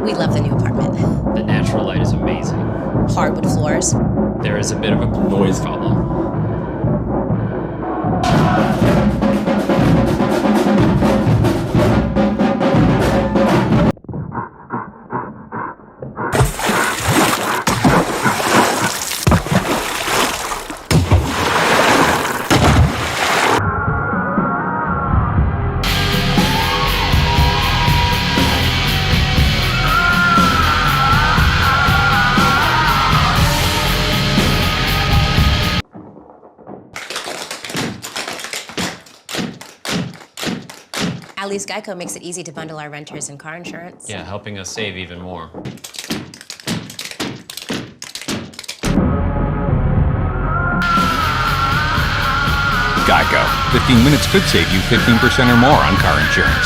We love the new apartment. The natural light is amazing. Hardwood floors. There is a bit of a noise problem. At least GEICO makes it easy to bundle our renters and car insurance. Yeah, helping us save even more. GEICO. 15 minutes could save you 15% or more on car insurance.